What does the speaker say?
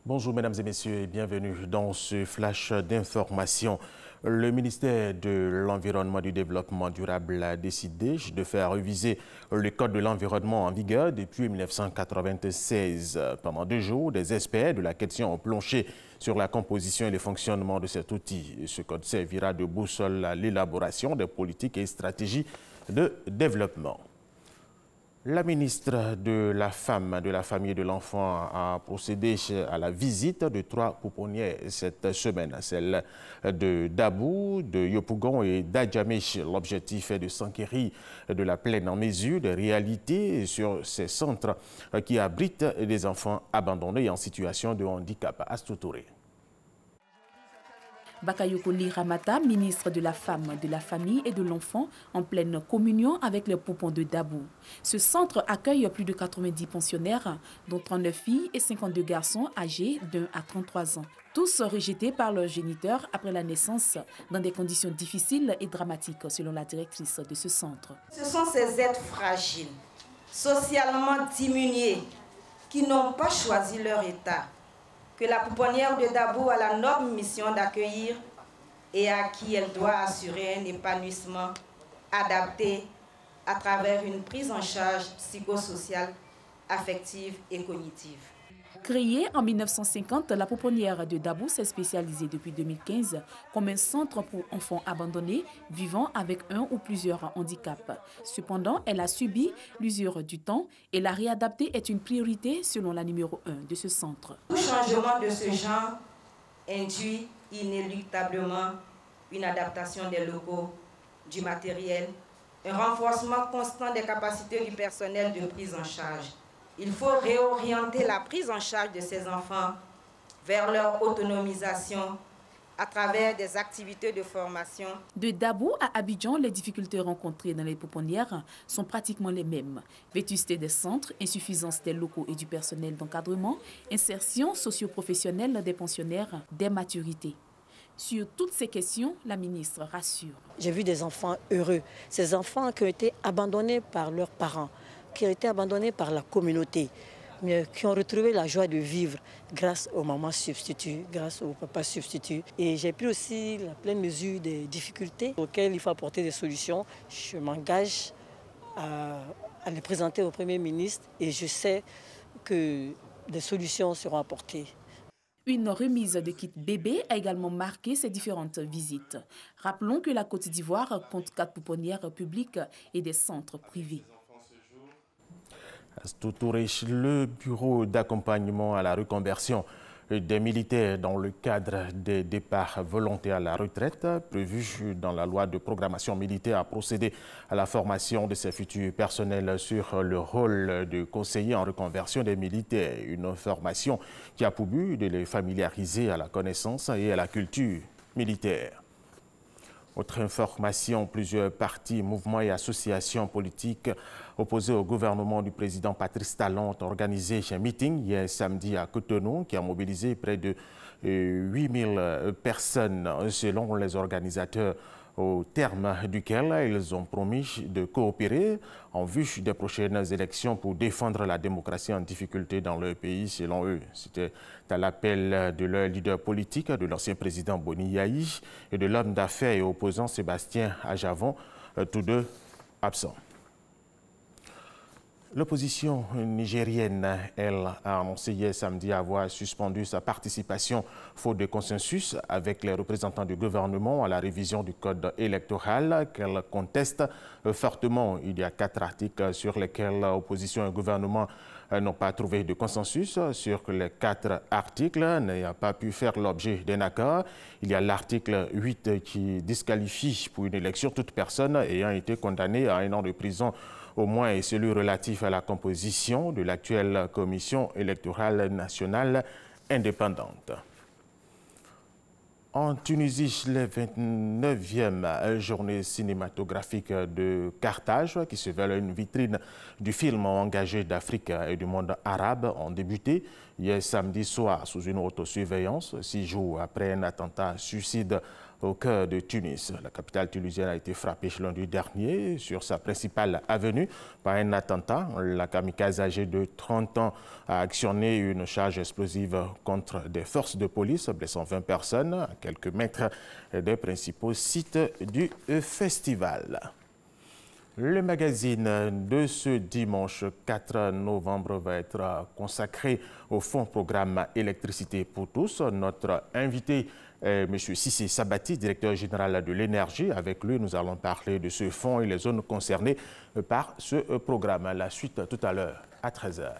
Bonjour mesdames et messieurs et bienvenue dans ce flash d'information. Le ministère de l'Environnement et du Développement durable a décidé de faire réviser le Code de l'environnement en vigueur depuis 1996. Pendant 2 jours, des experts de la question ont planché sur la composition et le fonctionnement de cet outil. Ce code servira de boussole à l'élaboration des politiques et stratégies de développement. La ministre de la Femme, de la Famille et de l'Enfant a procédé à la visite de 3 pouponnières cette semaine, celle de Dabou, de Yopougon et d'Adjamé. L'objectif est de s'enquérir de la pleine mesure des réalités sur ces centres qui abritent des enfants abandonnés en situation de handicap. Astou Touré. Bakayoko Ramata, ministre de la Femme, de la Famille et de l'Enfant, en pleine communion avec les poupons de Dabou. Ce centre accueille plus de 90 pensionnaires, dont 39 filles et 52 garçons âgés d'1 à 33 ans. Tous rejetés par leurs géniteurs après la naissance, dans des conditions difficiles et dramatiques, selon la directrice de ce centre. Ce sont ces êtres fragiles, socialement diminués, qui n'ont pas choisi leur état, que la pouponnière de Dabou a la noble mission d'accueillir et à qui elle doit assurer un épanouissement adapté à travers une prise en charge psychosociale, affective et cognitive. Créée en 1950, la pouponnière de Dabou s'est spécialisée depuis 2015 comme un centre pour enfants abandonnés vivant avec un ou plusieurs handicaps. Cependant, elle a subi l'usure du temps et la réadapter est une priorité selon la numéro 1 de ce centre. Tout changement de ce genre induit inéluctablement une adaptation des locaux, du matériel, un renforcement constant des capacités du personnel de prise en charge. Il faut réorienter la prise en charge de ces enfants vers leur autonomisation à travers des activités de formation. De Dabou à Abidjan, les difficultés rencontrées dans les pouponnières sont pratiquement les mêmes. Vétusté des centres, insuffisance des locaux et du personnel d'encadrement, insertion socio-professionnelle des pensionnaires, des maturités. Sur toutes ces questions, la ministre rassure. J'ai vu des enfants heureux, ces enfants qui ont été abandonnés par leurs parents, qui ont été abandonnés par la communauté, mais qui ont retrouvé la joie de vivre grâce aux mamans substituts, grâce aux papas substituts. Et j'ai pris aussi la pleine mesure des difficultés auxquelles il faut apporter des solutions. Je m'engage à les présenter au Premier ministre et je sais que des solutions seront apportées. Une remise de kits bébés a également marqué ces différentes visites. Rappelons que la Côte d'Ivoire compte 4 pouponnières publiques et des centres privés. Le bureau d'accompagnement à la reconversion des militaires dans le cadre des départs volontaires à la retraite prévu dans la loi de programmation militaire a procédé à la formation de ses futurs personnels sur le rôle de conseiller en reconversion des militaires. Une formation qui a pour but de les familiariser à la connaissance et à la culture militaire. Autre information, plusieurs partis, mouvements et associations politiques opposés au gouvernement du président Patrice Talon ont organisé un meeting hier samedi à Cotonou qui a mobilisé près de 8000 personnes selon les organisateurs, au terme duquel ils ont promis de coopérer en vue des prochaines élections pour défendre la démocratie en difficulté dans leur pays, selon eux. C'était à l'appel de leur leader politique, de l'ancien président Boni Yahi, et de l'homme d'affaires et opposant Sébastien Ajavon, tous deux absents. L'opposition nigérienne, elle, a annoncé hier samedi avoir suspendu sa participation faute de consensus avec les représentants du gouvernement à la révision du code électoral qu'elle conteste fortement. Il y a 4 articles sur lesquels l'opposition et le gouvernement n'ont pas trouvé de consensus. Sur les 4 articles n'ayant pas pu faire l'objet d'un accord, il y a l'article 8 qui disqualifie pour une élection toute personne ayant été condamnée à 1 an de prison au moins, et celui relatif à la composition de l'actuelle commission électorale nationale indépendante. En Tunisie, les 29e journée cinématographique de Carthage, qui se veulent une vitrine du film engagé d'Afrique et du monde arabe, ont débuté hier samedi soir sous une autosurveillance, 6 jours après un attentat suicide au cœur de Tunis. La capitale tunisienne a été frappée lundi dernier sur sa principale avenue par un attentat. La kamikaze âgée de 30 ans a actionné une charge explosive contre des forces de police, blessant 20 personnes à quelques mètres des principaux sites du festival. Le magazine de ce dimanche 4 novembre va être consacré au fonds programme électricité pour tous. Notre invité est M. Sissé Sabati, directeur général de l'énergie. Avec lui, nous allons parler de ce fonds et les zones concernées par ce programme. La suite tout à l'heure à 13h.